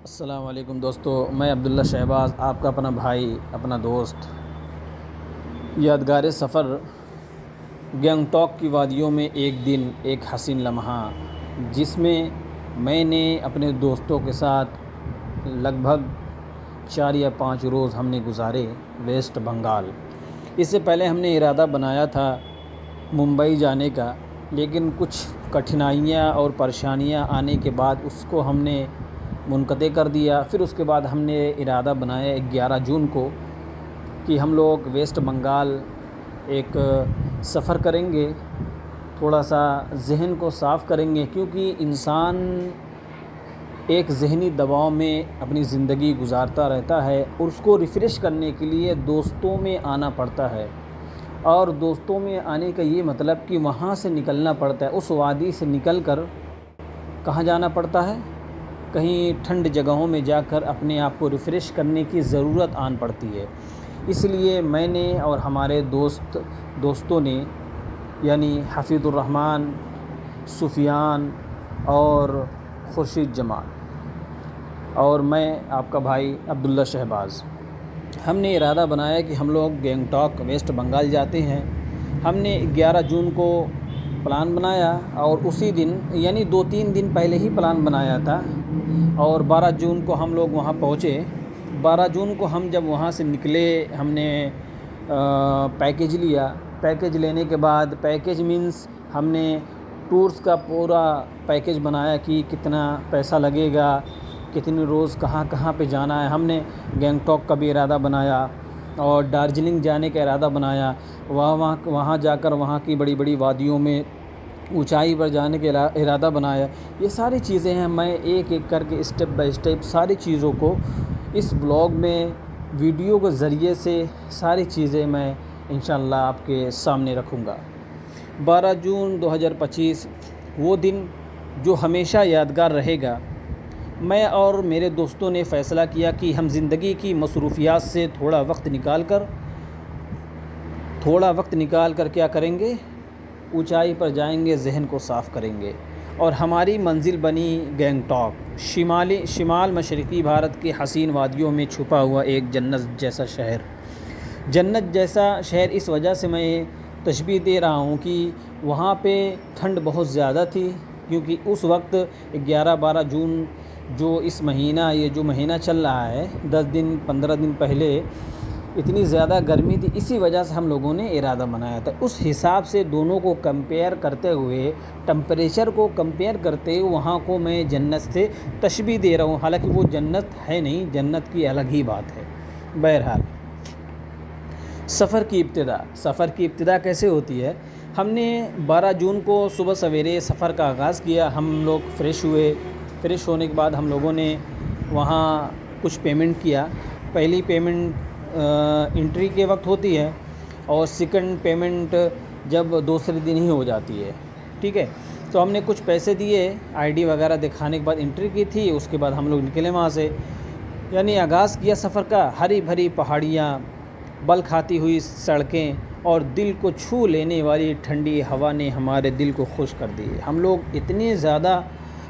السلام علیکم دوستو، میں عبداللہ شہباز، آپ کا اپنا بھائی، اپنا دوست۔ یادگار سفر گینگٹاک کی وادیوں میں ایک دن، ایک حسین لمحہ، جس میں نے اپنے دوستوں کے ساتھ لگ بھگ 4 یا 5 روز ہم نے گزارے ویسٹ بنگال۔ اس سے پہلے ہم نے ارادہ بنایا تھا ممبئی جانے کا، لیکن کچھ کٹھنائیاں اور پریشانیاں آنے کے بعد اس کو ہم نے منقطع کر دیا۔ پھر اس کے بعد ہم نے ارادہ بنایا 11 جون کو کہ ہم لوگ ویسٹ بنگال ایک سفر کریں گے، تھوڑا سا ذہن کو صاف کریں گے، کیونکہ انسان ایک ذہنی دباؤ میں اپنی زندگی گزارتا رہتا ہے اور اس کو ریفریش کرنے کے لیے دوستوں میں آنا پڑتا ہے۔ اور دوستوں میں آنے کا یہ مطلب کہ وہاں سے نکلنا پڑتا ہے، اس وادی سے نکل کر کہاں جانا پڑتا ہے، کہیں ٹھنڈ جگہوں میں جا کر اپنے آپ کو ریفریش کرنے کی ضرورت آن پڑتی ہے۔ اس لیے میں نے اور ہمارے دوستوں نے، یعنی حفیظ الرحمن، سفیان اور خورشید جمال اور میں آپ کا بھائی عبداللہ شہباز، ہم نے ارادہ بنایا کہ ہم لوگ گینگٹاک ویسٹ بنگال جاتے ہیں۔ ہم نے 11 جون کو پلان بنایا اور اسی دن، یعنی 2-3 دن پہلے ہی پلان بنایا تھا، اور 12 جون کو ہم لوگ وہاں پہنچے۔ 12 جون کو ہم جب وہاں سے نکلے، ہم نے پیکیج لیا۔ پیکیج لینے کے بعد، پیکیج مینس ہم نے ٹورز کا پورا پیکیج بنایا کہ کتنا پیسہ لگے گا، کتنے روز کہاں کہاں پہ جانا ہے۔ ہم نے گینگٹاک کا بھی ارادہ بنایا اور دارجلنگ جانے کا ارادہ بنایا، وہاں جا کر وہاں کی بڑی بڑی وادیوں میں اونچائی پر جانے کا ارادہ بنایا۔ یہ ساری چیزیں ہیں، میں ایک ایک کر کے اسٹیپ بائی اسٹیپ ساری چیزوں کو اس بلاگ میں ویڈیو کے ذریعے سے ساری چیزیں میں انشاءاللہ آپ کے سامنے رکھوں گا۔ 12 جون 2025 وہ دن جو ہمیشہ یادگار رہے گا۔ میں اور میرے دوستوں نے فیصلہ کیا کہ ہم زندگی کی مصروفیات سے تھوڑا وقت نکال کر کیا کریں گے، اونچائی پر جائیں گے، ذہن کو صاف کریں گے، اور ہماری منزل بنی گینگٹاک، شمال مشرقی بھارت کے حسین وادیوں میں چھپا ہوا ایک جنت جیسا شہر۔ جنت جیسا شہر اس وجہ سے میں تشبیہ دے رہا ہوں کہ وہاں پہ ٹھنڈ بہت زیادہ تھی، کیونکہ اس وقت 11-12 جون جو اس مہینہ، یہ جو مہینہ چل رہا ہے، 10-15 دن پہلے اتنی زیادہ گرمی تھی۔ اسی وجہ سے ہم لوگوں نے ارادہ بنایا تھا۔ اس حساب سے دونوں کو کمپیئر کرتے ہوئے، ٹمپریچر کو کمپیئر کرتے ہوئے وہاں کو میں جنت سے تشبیہ دے رہا ہوں، حالانکہ وہ جنت ہے نہیں، جنت کی الگ ہی بات ہے۔ بہرحال سفر کی ابتدا کیسے ہوتی ہے؟ ہم نے 12 جون کو صبح سویرے سفر کا آغاز کیا۔ ہم لوگ فریش ہوئے۔ فریش ہونے کے بعد ہم لوگوں نے وہاں کچھ پیمنٹ کیا۔ پہلی پیمنٹ انٹری کے وقت ہوتی ہے، اور سیکنڈ پیمنٹ جب دوسرے دن ہی ہو جاتی ہے، ٹھیک ہے۔ تو ہم نے کچھ پیسے دیے، آئی ڈی وغیرہ دکھانے کے بعد انٹری کی تھی۔ اس کے بعد ہم لوگ نکلے وہاں سے، یعنی آغاز کیا سفر کا۔ ہری بھری پہاڑیاں، بل کھاتی ہوئی سڑکیں اور دل کو چھو لینے والی ٹھنڈی ہوا نے ہمارے دل کو خوش کر دی۔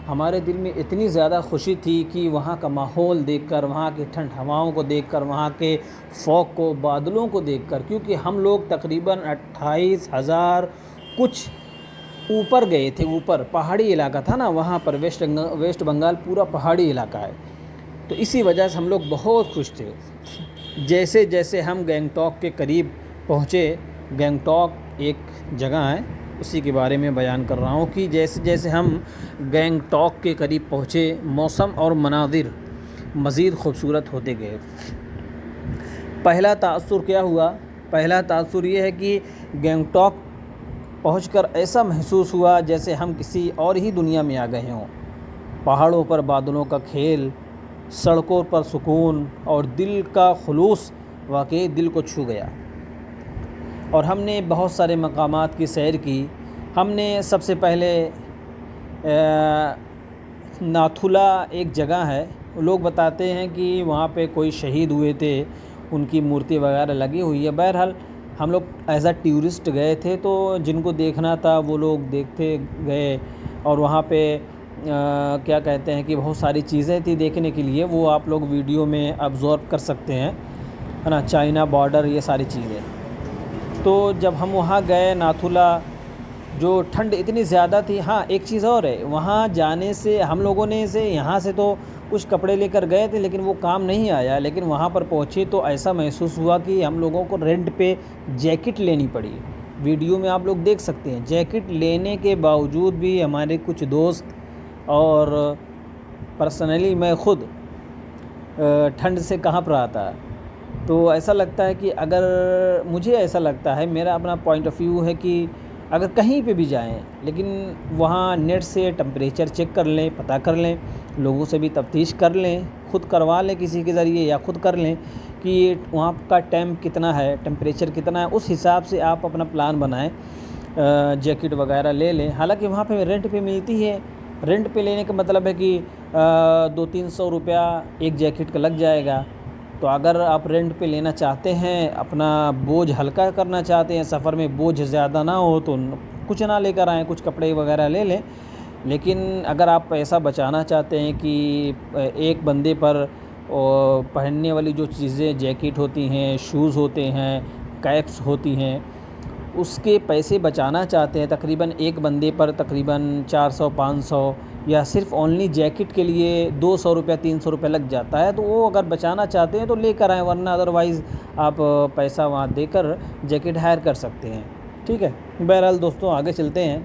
ہمارے دل میں اتنی زیادہ خوشی تھی کہ وہاں کا ماحول دیکھ کر، وہاں کی ٹھنڈ ہواؤں کو دیکھ کر، وہاں کے فوگ کو، بادلوں کو دیکھ کر، کیونکہ ہم لوگ تقریباً 28,000 کچھ اوپر گئے تھے۔ اوپر پہاڑی علاقہ تھا نا، وہاں پر ویسٹ بنگال پورا پہاڑی علاقہ ہے، تو اسی وجہ سے ہم لوگ بہت خوش تھے۔ جیسے جیسے ہم گینگٹاک کے قریب پہنچے، گینگٹاک ایک جگہ ہے، اسی کے بارے میں بیان کر رہا ہوں کہ جیسے جیسے ہم گینگٹاک کے قریب پہنچے، موسم اور مناظر مزید خوبصورت ہوتے گئے۔ پہلا تاثر کیا ہوا؟ پہلا تاثر یہ ہے کہ گینگٹاک پہنچ کر ایسا محسوس ہوا جیسے ہم کسی اور ہی دنیا میں آ گئے ہوں۔ پہاڑوں پر بادلوں کا کھیل، سڑکوں پر سکون اور دل کا خلوص واقعی دل کو چھو گیا۔ اور ہم نے بہت سارے مقامات کی سیر کی۔ ہم نے سب سے پہلے ناتھولا ایک جگہ ہے، لوگ بتاتے ہیں کہ وہاں پہ کوئی شہید ہوئے تھے، ان کی مورتی وغیرہ لگی ہوئی ہے۔ بہرحال ہم لوگ ایز اے ٹورسٹ گئے تھے، تو جن کو دیکھنا تھا وہ لوگ دیکھتے گئے، اور وہاں پہ کیا کہتے ہیں کہ بہت ساری چیزیں تھی دیکھنے کے لیے، وہ آپ لوگ ویڈیو میں ابزرو کر سکتے ہیں، ہے نا، چائنا بارڈر، یہ ساری چیزیں۔ تو جب ہم وہاں گئے ناتھولا، جو ٹھنڈ اتنی زیادہ تھی۔ ہاں ایک چیز اور ہے، وہاں جانے سے ہم لوگوں نے یہاں سے تو کچھ کپڑے لے کر گئے تھے لیکن وہ کام نہیں آیا، لیکن وہاں پر پہنچے تو ایسا محسوس ہوا کہ ہم لوگوں کو رینٹ پہ جیکٹ لینی پڑی۔ ویڈیو میں آپ لوگ دیکھ سکتے ہیں، جیکٹ لینے کے باوجود بھی ہمارے کچھ دوست اور پرسنلی میں خود ٹھنڈ سے کانپ رہا تھا۔ تو ایسا لگتا ہے کہ اگر مجھے ایسا لگتا ہے، میرا اپنا پوائنٹ آف ویو ہے کہ اگر کہیں پہ بھی جائیں لیکن وہاں نیٹ سے ٹمپریچر چیک کر لیں، پتہ کر لیں، لوگوں سے بھی تفتیش کر لیں، خود کروا لیں کسی کے ذریعے یا خود کر لیں کہ وہاں کا ٹیمپ کتنا ہے، ٹمپریچر کتنا ہے، اس حساب سے آپ اپنا پلان بنائیں، جیکٹ وغیرہ لے لیں۔ حالانکہ وہاں پہ رینٹ پہ ملتی ہے، رینٹ پہ لینے کا مطلب ہے کہ 200-300 روپیہ ایک جیکٹ کا لگ جائے گا۔ تو اگر آپ رینٹ پہ لینا چاہتے ہیں، اپنا بوجھ ہلکا کرنا چاہتے ہیں، سفر میں بوجھ زیادہ نہ ہو، تو کچھ نہ لے کر آئیں، کچھ کپڑے وغیرہ لے لیں۔ لیکن اگر آپ پیسہ بچانا چاہتے ہیں کہ ایک بندے پر پہننے والی جو چیزیں جیکٹ ہوتی ہیں، شوز ہوتے ہیں، کیپس ہوتی ہیں، اس کے پیسے بچانا چاہتے ہیں، تقریباً ایک بندے پر تقریباً 400-500 یا صرف اونلی جیکٹ کے لیے 200 روپیہ 300 روپیہ لگ جاتا ہے، تو وہ اگر بچانا چاہتے ہیں تو لے کر آئیں، ورنہ ادروائز آپ پیسہ وہاں دے کر جیکٹ ہائر کر سکتے ہیں۔ ٹھیک ہے، بہرحال دوستوں آگے چلتے ہیں۔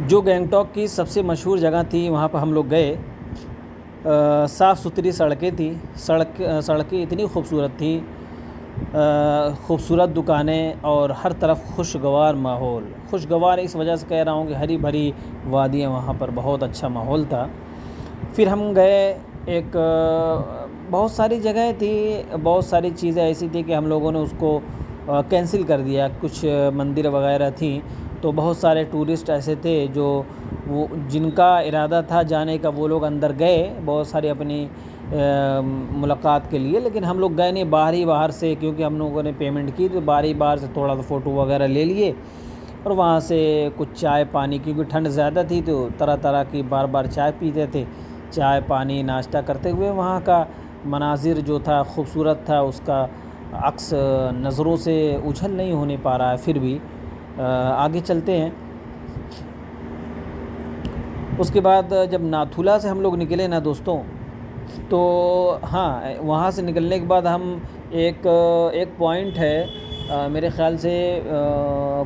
جو گینگٹاک کی سب سے مشہور جگہ تھی، وہاں پر ہم لوگ گئے۔ صاف ستھری سڑکیں تھیں، سڑکیں اتنی خوبصورت تھیں، خوبصورت دکانیں اور ہر طرف خوشگوار ماحول۔ خوشگوار اس وجہ سے کہہ رہا ہوں کہ ہری بھری وادیاں، وہاں پر بہت اچھا ماحول تھا۔ پھر ہم گئے، ایک بہت ساری جگہیں تھی، بہت ساری چیزیں ایسی تھیں کہ ہم لوگوں نے اس کو کینسل کر دیا۔ کچھ مندر وغیرہ تھیں، تو بہت سارے ٹورسٹ ایسے تھے جو جن کا ارادہ تھا جانے کا، وہ لوگ اندر گئے بہت سارے اپنی ملاقات کے لیے، لیکن ہم لوگ گئے نہیں، باہر سے، کیونکہ ہم لوگوں نے پیمنٹ کی تو باہر سے تھوڑا سا فوٹو وغیرہ لے لیے، اور وہاں سے کچھ چائے پانی، کیونکہ ٹھنڈ زیادہ تھی تو طرح طرح کی بار چائے پیتے تھے، چائے پانی ناشتہ کرتے ہوئے۔ وہاں کا مناظر جو تھا خوبصورت تھا، اس کا عکس نظروں سے اجھل نہیں ہونے پا رہا ہے۔ پھر بھی آگے چلتے ہیں۔ اس کے بعد جب ناتھولا سے ہم لوگ نکلے نا دوستوں، تو ہاں وہاں سے نکلنے کے بعد ہم ایک پوائنٹ ہے، میرے خیال سے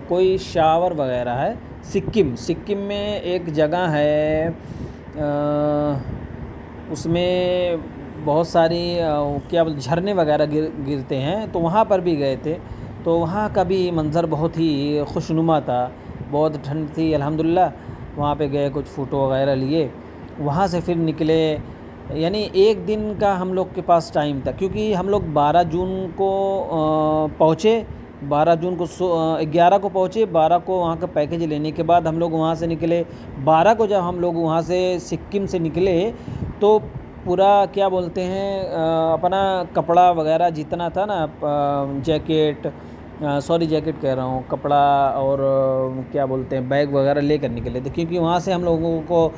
کوئی شاور وغیرہ ہے، سکم میں ایک جگہ ہے، اس میں بہت ساری جھرنے وغیرہ گرتے ہیں، تو وہاں پر بھی گئے تھے۔ تو وہاں کا بھی منظر بہت ہی خوشنما تھا، بہت ٹھنڈ تھی الحمدللہ۔ وہاں پہ گئے، کچھ فوٹو وغیرہ لیے، وہاں سے پھر نکلے۔ یعنی ایک دن کا ہم لوگ کے پاس ٹائم تھا، کیونکہ ہم لوگ 12 جون کو پہنچے، 12 جون کو 11 کو پہنچے، 12 کو وہاں کا پیکیج لینے کے بعد ہم لوگ وہاں سے نکلے۔ 12 کو جب ہم لوگ وہاں سے سکم سے نکلے تو پورا کیا بولتے ہیں، اپنا کپڑا وغیرہ جتنا تھا نا، جیکٹ کہہ رہا ہوں، کپڑا اور کیا بولتے ہیں بیگ وغیرہ لے کر نکلے تھے، کیونکہ وہاں سے ہم لوگوں کو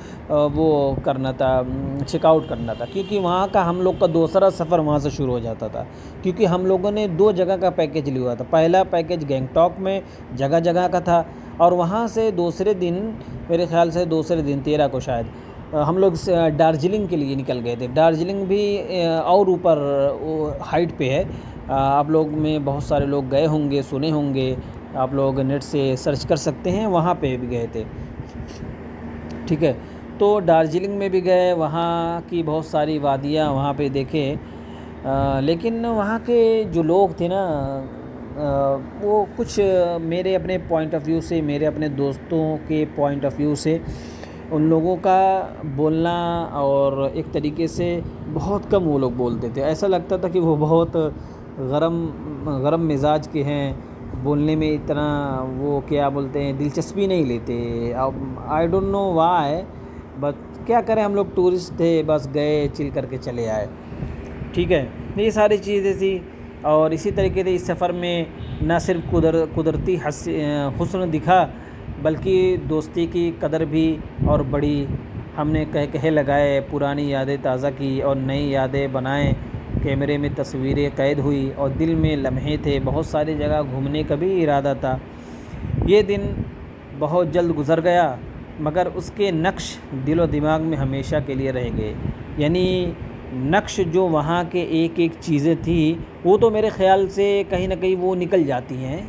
وہ کرنا تھا، چیک آؤٹ کرنا تھا، کیونکہ وہاں کا ہم لوگ کا دوسرا سفر وہاں سے شروع ہو جاتا تھا، کیونکہ ہم لوگوں نے 2 جگہ کا پیکیج لیا تھا۔ پہلا پیکیج گینگٹاک میں جگہ کا تھا، اور وہاں سے دوسرے دن، میرے خیال سے دوسرے دن 13 کو شاید ہم لوگ دارجلنگ کے لیے نکل گئے تھے۔ دارجلنگ بھی اور اوپر ہائٹ پہ ہے، آپ لوگ میں بہت سارے لوگ گئے ہوں گے، سنے ہوں گے، آپ لوگ نیٹ سے سرچ کر سکتے ہیں، وہاں پہ بھی گئے تھے۔ ٹھیک ہے، تو دارجلنگ میں بھی گئے، وہاں کی بہت ساری وادیاں وہاں پہ دیکھے، لیکن وہاں کے جو لوگ تھے نا، وہ کچھ میرے اپنے پوائنٹ آف ویو سے، میرے اپنے دوستوں کے پوائنٹ آف ویو سے، ان لوگوں کا بولنا اور ایک طریقے سے بہت کم وہ لوگ بولتے تھے، ایسا لگتا تھا کہ وہ بہت گرم مزاج کے ہیں، بولنے میں اتنا وہ کیا بولتے ہیں دلچسپی نہیں لیتے۔ اب آئی ڈونٹ نو وائی، بس کیا کریں، ہم لوگ ٹورسٹ تھے، بس گئے، چل کر کے چلے آئے۔ ٹھیک ہے، یہ ساری چیزیں تھی۔ اور اسی طریقے سے اس سفر میں نہ صرف قدرتی حسن دکھا، بلکہ دوستی کی قدر بھی اور بڑی. ہم نے کہے لگائے، پرانی یادیں تازہ کی اور نئی یادیں بنائیں. کیمرے میں تصویریں قید ہوئی اور دل میں لمحے تھے. بہت ساری جگہ گھومنے کا بھی ارادہ تھا. یہ دن بہت جلد گزر گیا، مگر اس کے نقش دل و دماغ میں ہمیشہ کے لیے رہ گئے. یعنی نقش جو وہاں کے ایک ایک چیزیں تھیں، وہ تو میرے خیال سے کہیں نہ کہیں وہ نکل جاتی ہیں.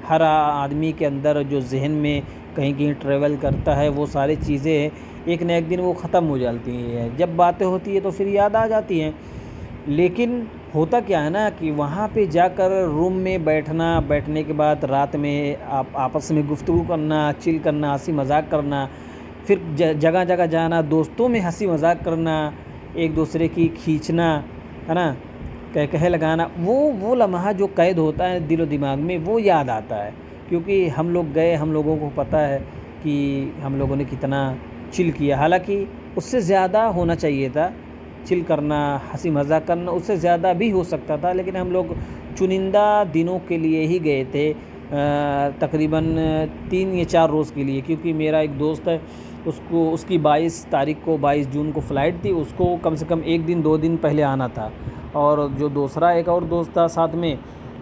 ہر آدمی کے اندر جو ذہن میں کہیں کہیں ٹریول کرتا ہے، وہ ساری چیزیں ایک نہ ایک دن وہ ختم ہو جاتی ہیں. جب باتیں ہوتی ہیں تو پھر یاد آ جاتی ہیں. لیکن ہوتا کیا ہے نا کہ وہاں پہ جا کر روم میں بیٹھنے کے بعد رات میں آپس میں گفتگو کرنا، چل کرنا، ہنسی مذاق کرنا، پھر جگہ جگہ جانا، دوستوں میں ہنسی مذاق کرنا، ایک دوسرے کی کھینچنا، ہے نا، کہے لگانا، وہ لمحہ جو قید ہوتا ہے دل و دماغ میں، وہ یاد آتا ہے. کیونکہ ہم لوگ گئے، ہم لوگوں کو پتہ ہے کہ ہم لوگوں نے کتنا چل کیا. حالانکہ اس سے زیادہ ہونا چاہیے تھا. چل کرنا، ہنسی مذاق کرنا، اس سے زیادہ بھی ہو سکتا تھا، لیکن ہم لوگ چنندہ دنوں کے لیے ہی گئے تھے، تقریباً 3 یا 4 روز کے لیے. کیونکہ میرا ایک دوست ہے، اس کی 22 جون کو فلائٹ تھی. اس کو کم سے کم 1 دن 2 دن پہلے آنا تھا. اور جو دوسرا ایک اور دوست تھا ساتھ میں،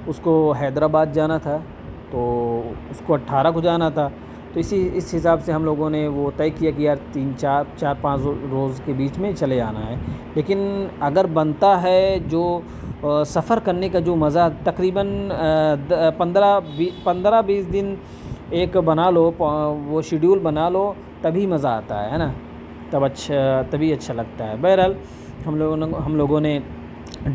اس کو حیدرآباد جانا تھا، تو اس کو 18 کو جانا تھا. تو اس حساب سے ہم لوگوں نے وہ طے کیا کہ یار 4-5 روز کے بیچ میں چلے آنا ہے. لیکن اگر بنتا ہے جو سفر کرنے کا جو مزہ، تقریباً 15-20 دن ایک بنا لو، وہ شیڈیول بنا لو، تبھی مزہ آتا ہے نا، تبھی اچھا لگتا ہے. بہرحال ہم لوگوں نے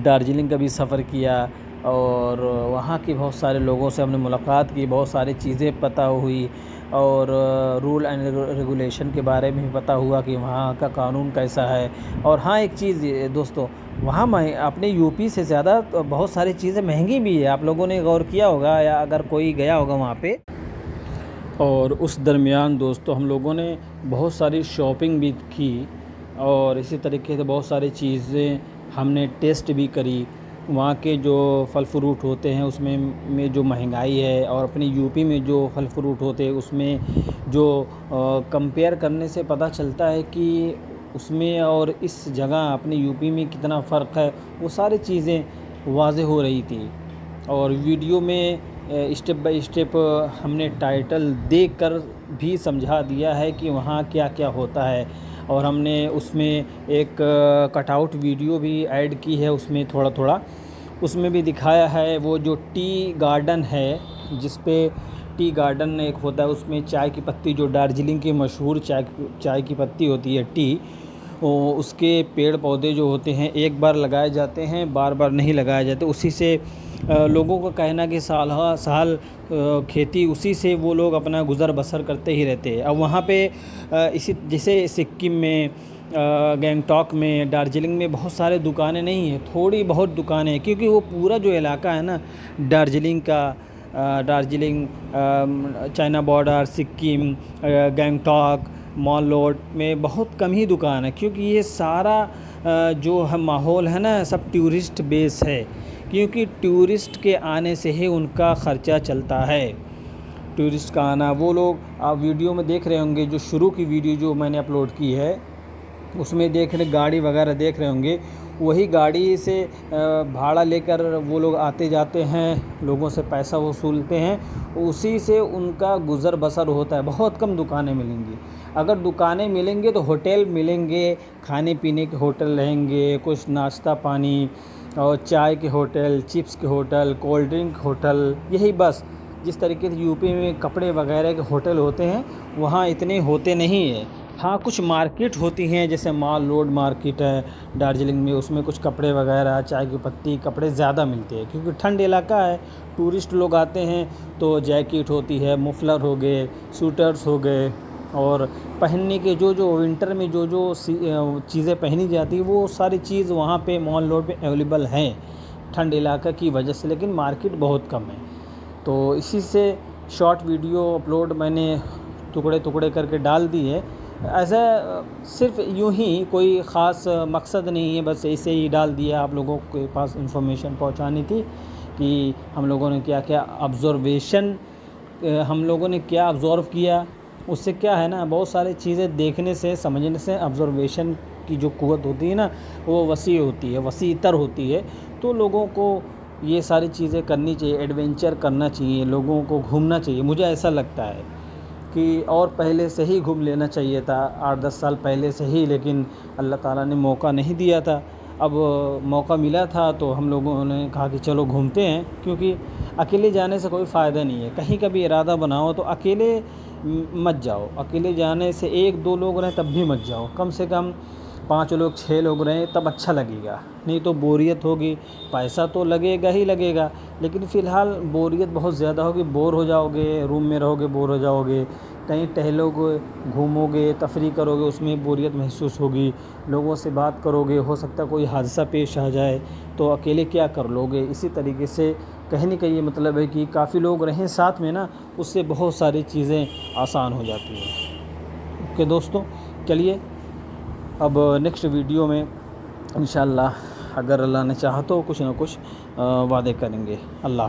دارجلنگ کا بھی سفر کیا، اور وہاں کے بہت سارے لوگوں سے ہم نے ملاقات کی، بہت ساری چیزیں پتہ ہوئی، اور رول اینڈ ریگولیشن کے بارے میں بھی پتہ ہوا کہ وہاں کا قانون کیسا ہے. اور ہاں، ایک چیز دوستو، وہاں اپنے یو پی سے زیادہ بہت ساری چیزیں مہنگی بھی ہے. آپ لوگوں نے غور کیا ہوگا، یا اگر کوئی گیا ہوگا وہاں پہ. اور اس درمیان دوستو ہم لوگوں نے بہت ساری شاپنگ بھی کی، اور اسی طریقے سے بہت ساری چیزیں ہم نے ٹیسٹ بھی کری. وہاں کے جو پھل فروٹ ہوتے ہیں اس میں جو مہنگائی ہے، اور اپنے یو پی میں جو پھل فروٹ ہوتے ہیں اس میں جو کمپیئر کرنے سے پتہ چلتا ہے کہ اس میں اور اس جگہ اپنے یو پی میں کتنا فرق ہے، وہ ساری چیزیں واضح ہو رہی تھی. اور ویڈیو میں اسٹیپ بائی اسٹیپ ہم نے ٹائٹل دیکھ کر بھی سمجھا دیا ہے کہ وہاں کیا کیا ہوتا ہے. اور ہم نے اس میں ایک کٹ آؤٹ ویڈیو بھی ایڈ کی ہے، اس میں تھوڑا اس میں بھی دکھایا ہے وہ جو ٹی گارڈن ہے، جس پہ ٹی گارڈن ایک ہوتا ہے، اس میں چائے کی پتی، جو دارجلنگ کی مشہور چائے کی پتی ہوتی ہے ٹی، اس کے پیڑ پودے جو ہوتے ہیں ایک بار لگائے جاتے ہیں، بار بار نہیں لگائے جاتے. اسی سے لوگوں کا کہنا کہ سال کھیتی، اسی سے وہ لوگ اپنا گزر بسر کرتے ہی رہتے ہیں. اب وہاں پہ جیسے سکم میں، گینگٹاک میں، دارجلنگ میں بہت سارے دکانیں نہیں ہیں، تھوڑی بہت دکانیں ہیں. کیونکہ وہ پورا جو علاقہ ہے نا دارجلنگ کا، دارجلنگ، چائنا بارڈر، سکم، گینگٹاک، مال روڈ میں بہت کم ہی دکان ہے. کیونکہ یہ سارا جو ماحول ہے نا سب ٹورسٹ بیس ہے. کیونکہ ٹورسٹ کے آنے سے ہی ان کا خرچہ چلتا ہے. ٹورسٹ کا آنا، وہ لوگ آپ ویڈیو میں دیکھ رہے ہوں گے، جو شروع کی ویڈیو جو میں نے اپلوڈ کی ہے اس میں گاڑی وغیرہ دیکھ رہے ہوں گے. وہی گاڑی سے بھاڑا لے کر وہ لوگ آتے جاتے ہیں، لوگوں سے پیسہ وصولتے ہیں، اسی سے ان کا گزر بسر ہوتا ہے. بہت کم دکانیں ملیں گی. اگر دکانیں ملیں گے تو ہوٹل ملیں گے، کھانے پینے کے ہوٹل رہیں گے، کچھ ناشتہ پانی اور چائے کے ہوٹل، چپس کے ہوٹل، کولڈ ڈرنک ہوٹل، یہی بس. جس طریقے سے یو پی میں کپڑے وغیرہ کے ہوٹل ہوتے ہیں، وہاں اتنے ہوتے نہیں ہیں. ہاں، کچھ مارکیٹ ہوتی ہیں، جیسے مال روڈ مارکیٹ ہے دارجلنگ میں، اس میں کچھ کپڑے وغیرہ، چائے کی پتی، کپڑے زیادہ ملتے ہیں. کیونکہ ٹھنڈ علاقہ ہے، ٹورسٹ لوگ آتے ہیں تو جیکٹ ہوتی ہے، مفلر ہو گئے، سوٹرز ہو گئے، اور پہننے کے جو ونٹر میں جو چیزیں پہنی جاتی ہیں وہ ساری چیز وہاں پہ مال روڈ پہ اویلیبل ہیں ٹھنڈ علاقہ کی وجہ سے. لیکن مارکیٹ بہت کم ہے. تو اسی سے شارٹ ویڈیو اپلوڈ میں نے ٹکڑے کر کے ڈال دی ہے. ایسا صرف یوں ہی کوئی خاص مقصد نہیں ہے، بس ایسے ہی ڈال دیا. آپ لوگوں کے پاس انفارمیشن پہنچانی تھی کہ ہم لوگوں نے کیا آبزرویشن، ہم لوگوں نے کیا آبزرو کیا اس سے کیا ہے نا، بہت ساری چیزیں دیکھنے سے، سمجھنے سے، آبزرویشن کی جو قوت ہوتی ہے نا وہ وسیع ہوتی ہے، وسیع تر ہوتی ہے. تو لوگوں کو یہ ساری چیزیں کرنی چاہیے، ایڈونچر کرنا چاہیے، لوگوں کو گھومنا چاہیے. مجھے ایسا لگتا ہے کہ اور پہلے سے ہی گھوم لینا چاہیے تھا، 8-10 سال پہلے سے ہی، لیکن اللہ تعالیٰ نے موقع نہیں دیا تھا. اب موقع ملا تھا تو ہم لوگوں نے کہا کہ چلو گھومتے ہیں، کیونکہ اکیلے جانے سے کوئی فائدہ نہیں ہے. کہیں کا بھی ارادہ بناؤ تو اکیلے مت جاؤ. اکیلے جانے سے 1-2 لوگ رہیں تب بھی مت جاؤ، کم سے کم 5 لوگ 6 لوگ رہیں تب اچھا لگے گا. نہیں تو بوریت ہوگی. پیسہ تو لگے گا ہی لگے گا، لیکن فی الحال بوریت بہت زیادہ ہوگی. بور ہو جاؤ گے، روم میں رہو گے بور ہو جاؤ گے. کہیں ٹہلو گے، گھومو گے، تفریح کرو گے، اس میں بوریت محسوس ہوگی. لوگوں سے بات کرو گے، ہو سکتا ہے کوئی حادثہ پیش آ جائے تو اکیلے کیا کر لو گے. اسی طریقے سے کہنے کا یہ مطلب ہے کہ کافی لوگ رہیں ساتھ میں نا، اس سے بہت ساری چیزیں آسان ہو جاتی ہیں. کہ دوستو چلیے اب نیکسٹ ویڈیو میں انشاءاللہ اگر اللہ نے چاہا تو کچھ نہ کچھ وعدے کریں گے. اللہ